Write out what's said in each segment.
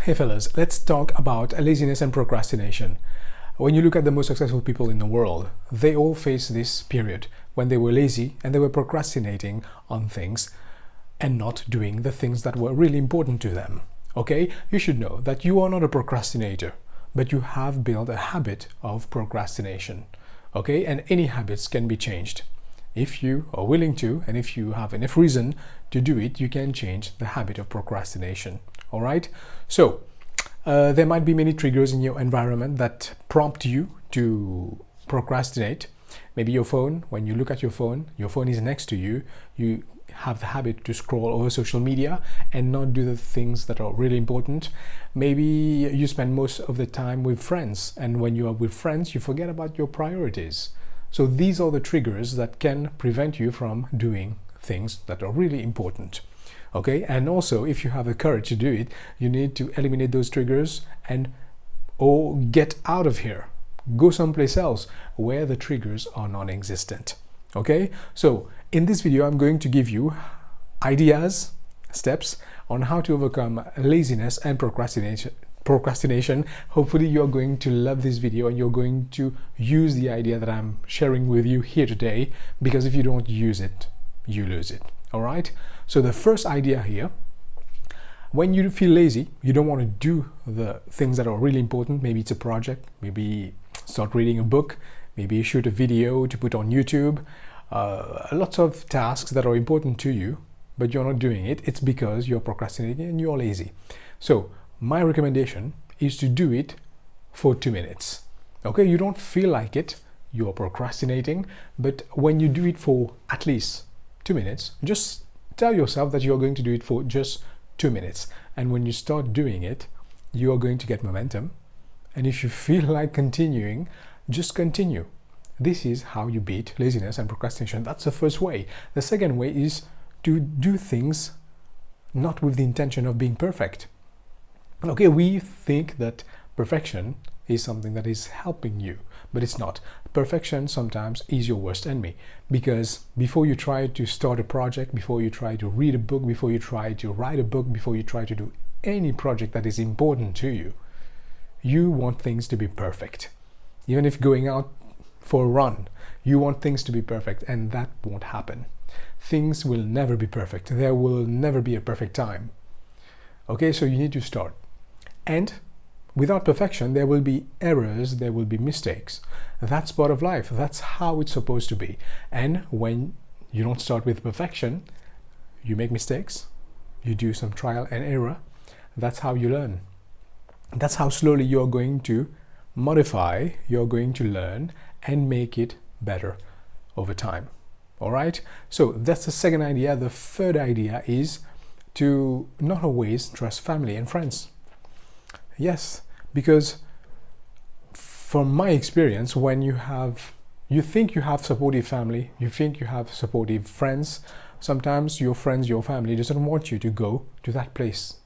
Hey fellas, let's talk about laziness and procrastination. When you look at the most successful people in the world, they all face this period when they were lazy and they were procrastinating on things and not doing the things that were really important to them. Okay, you should know that you are not a procrastinator, but you have built a habit of procrastination. Okay, and any habits can be changed. If you are willing to, and if you have enough reason to do it, you can change the habit of procrastination. All right, so there might be many triggers in your environment that prompt you to procrastinate. Maybe your phone, when you look at your phone is next to you, you have the habit to scroll over social media and not do the things that are really important. Maybe you spend most of the time with friends, and when you are with friends, you forget about your priorities. So these are the triggers that can prevent you from doing things that are really important. Okay, and also if you have the courage to do it, you need to eliminate those triggers and get out of here. Go someplace else where the triggers are non-existent. Okay, so in this video I'm going to give you ideas, steps on how to overcome laziness and procrastination. Hopefully you're going to love this video and you're going to use the idea that I'm sharing with you here today, because if you don't use it, you lose it. All right, so the first idea here: when you feel lazy, you don't want to do the things that are really important. Maybe it's a project, maybe start reading a book, maybe shoot a video to put on YouTube, lots of tasks that are important to you, but you're not doing it. It's because you're procrastinating and you're lazy. So my recommendation is to do it for 2 minutes. Okay, you don't feel like it, you're procrastinating, but when you do it for at least 2 minutes, just tell yourself that you're going to do it for just 2 minutes. And when you start doing it, you are going to get momentum. And if you feel like continuing, just continue. This is how you beat laziness and procrastination. That's the first way. The second way is to do things not with the intention of being perfect. Okay, we think that perfection is something that is helping you, but it's not. Perfection sometimes is your worst enemy, because before you try to start a project, before you try to read a book, before you try to write a book, before you try to do any project that is important to you, you want things to be perfect. Even if going out for a run, you want things to be perfect, and that won't happen. Things will never be perfect. There will never be a perfect time. Okay, so you need to start. And without perfection, there will be errors, there will be mistakes. That's part of life. That's how it's supposed to be. And when you don't start with perfection, you make mistakes, you do some trial and error. That's how you learn. That's how slowly you're going to modify, you're going to learn and make it better over time. All right? So that's the second idea. The third idea is to not always trust family and friends. Yes, because from my experience, when you think you have supportive family, you think you have supportive friends, sometimes your friends, your family doesn't want you to go to that place,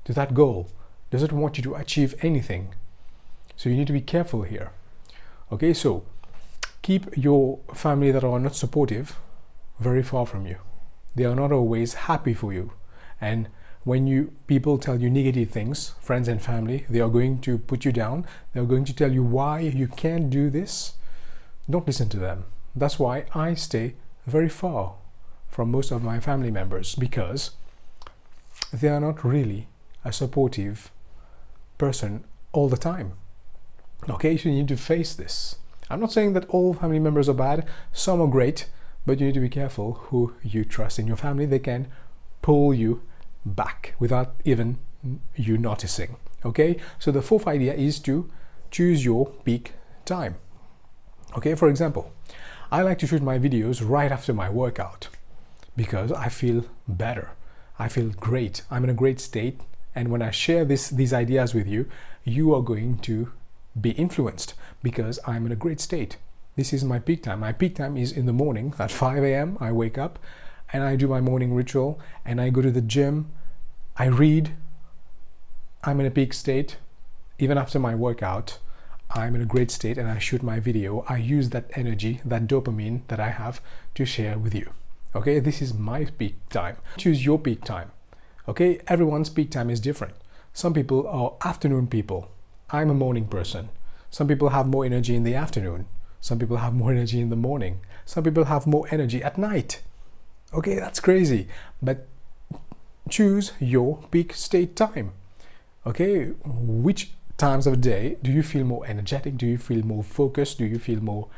to that goal, doesn't want you to achieve anything. So you need to be careful here. Okay, so keep your family that are not supportive very far from you. They are not always happy for you. And when people tell you negative things, friends and family, they are going to put you down. They are going to tell you why you can't do this. Don't listen to them. That's why I stay very far from most of my family members, because they are not really a supportive person all the time. Okay, so you need to face this. I'm not saying that all family members are bad. Some are great, but you need to be careful who you trust in your family. They can pull you back without even you noticing. Okay, so the fourth idea is to choose your peak time. Okay, for example, I like to shoot my videos right after my workout because I feel better, I feel great, I'm in a great state, and when I share these ideas with you, you are going to be influenced because I'm in a great state. This is my peak time. My peak time is in the morning at 5 a.m. I wake up and I do my morning ritual and I go to the gym, I read, I'm in a peak state. Even after my workout, I'm in a great state and I shoot my video. I use that energy, that dopamine that I have to share with you. Okay, this is my peak time. Choose your peak time. Okay, everyone's peak time is different. Some people are afternoon people. I'm a morning person. Some people have more energy in the afternoon. Some people have more energy in the morning. Some people have more energy at night. Okay, that's crazy. But choose your peak state time. Okay, which times of the day do you feel more energetic? Do you feel more focused? Do you feel more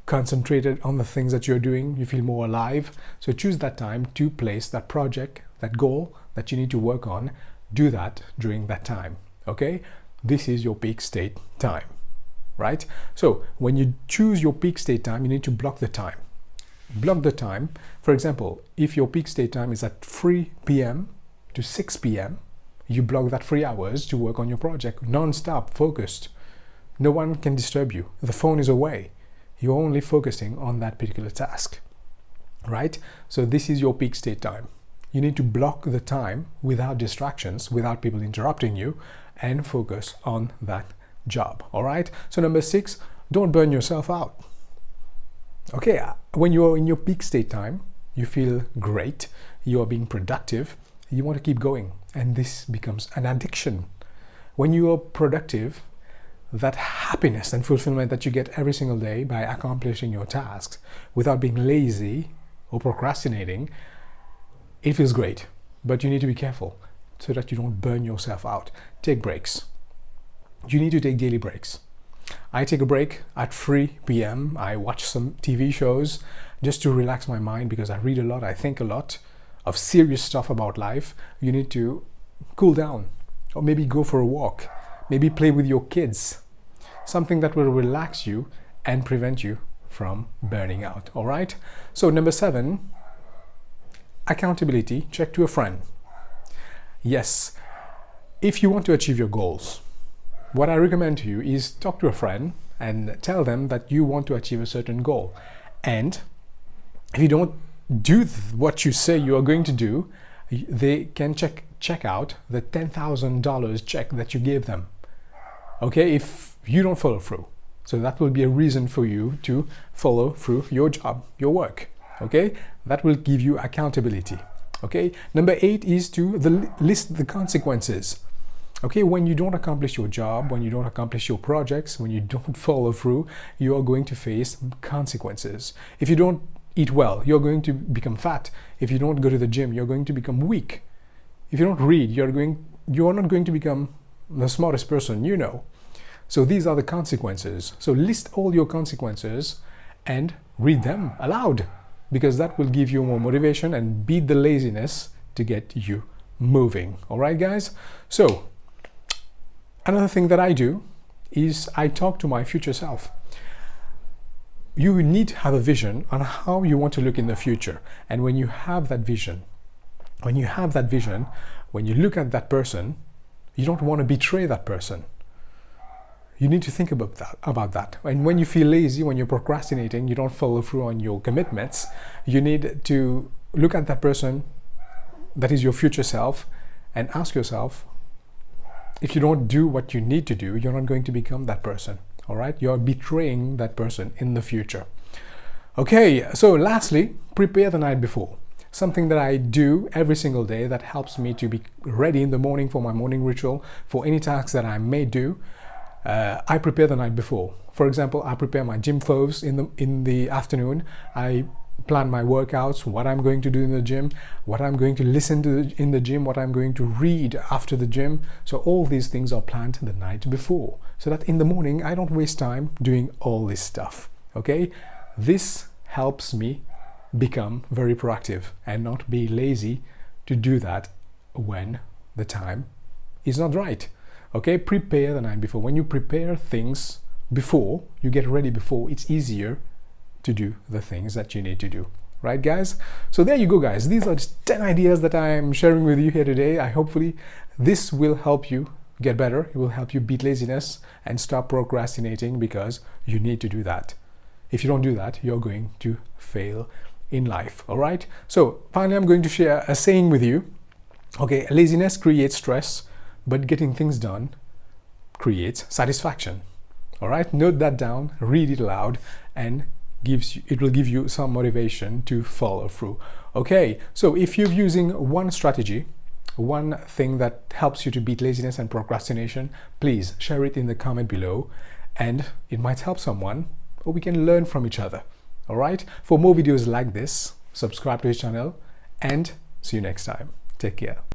concentrated on the things that you're doing? You feel more alive? So choose that time to place that project, that goal that you need to work on. Do that during that time. Okay, this is your peak state time, right? So when you choose your peak state time, you need to block the time. Block the time. For example, if your peak state time is at 3 p.m. to 6 p.m., you block that 3 hours to work on your project non-stop, focused. No one can disturb you. The phone is away. You're only focusing on that particular task, right? So this is your peak state time. You need to block the time without distractions, without people interrupting you, and focus on that job, all right? So number 6, don't burn yourself out. Okay, when you're in your peak state time, you feel great, you are being productive, you want to keep going, and this becomes an addiction. When you are productive, that happiness and fulfillment that you get every single day by accomplishing your tasks without being lazy or procrastinating, it feels great. But you need to be careful so that you don't burn yourself out. Take breaks. You need to take daily breaks. I take a break at 3 p.m. I watch some TV shows just to relax my mind, because I read a lot, I think a lot of serious stuff about life. You need to cool down, or maybe go for a walk, maybe play with your kids, something that will relax you and prevent you from burning out, all right? So number 7, accountability, check to a friend. Yes, if you want to achieve your goals, what I recommend to you is talk to a friend and tell them that you want to achieve a certain goal. And if you don't do what you say you are going to do, they can check out the $10,000 check that you gave them. Okay, if you don't follow through. So that will be a reason for you to follow through your job, your work. Okay, that will give you accountability. Okay, number 8 is to list the consequences. Okay, when you don't accomplish your job, when you don't accomplish your projects, when you don't follow through, you are going to face consequences. If you don't eat well, you're going to become fat. If you don't go to the gym, you're going to become weak. If you don't read, you're not going to become the smartest person you know. So these are the consequences. So list all your consequences and read them aloud, because that will give you more motivation and beat the laziness to get you moving. All right, guys? So another thing that I do is I talk to my future self. You need to have a vision on how you want to look in the future. And when you have that vision, when you look at that person, you don't want to betray that person. You need to think about that. And when you feel lazy, when you're procrastinating, you don't follow through on your commitments, you need to look at that person that is your future self and ask yourself, if you don't do what you need to do, you're not going to become that person. All right? You're betraying that person in the future. Okay, so lastly, prepare the night before. Something that I do every single day that helps me to be ready in the morning for my morning ritual, for any tasks that I may do. I prepare the night before. For example, I prepare my gym clothes in the afternoon. I plan my workouts, what I'm going to do in the gym, what I'm going to listen to in the gym, what I'm going to read after the gym. So all these things are planned the night before, so that in the morning I don't waste time doing all this stuff. Okay, this helps me become very proactive and not be lazy to do that when the time is not right. Okay, prepare the night before. When you prepare things before, you get ready before, it's easier to do the things that you need to do. Right, guys? So there you go, guys. These are just 10 ideas that I'm sharing with you here today. Hopefully this will help you get better. It will help you beat laziness and stop procrastinating, because you need to do that. If you don't do that, you're going to fail in life. All right? So finally, I'm going to share a saying with you. Okay, laziness creates stress, but getting things done creates satisfaction. All right, note that down, read it aloud, and it will give you some motivation to follow through. Okay, so if you're using one strategy one thing that helps you to beat laziness and procrastination, please share it in the comment below, and it might help someone, or we can learn from each other. All right? For more videos like this, subscribe to his channel, and see you next time. Take care.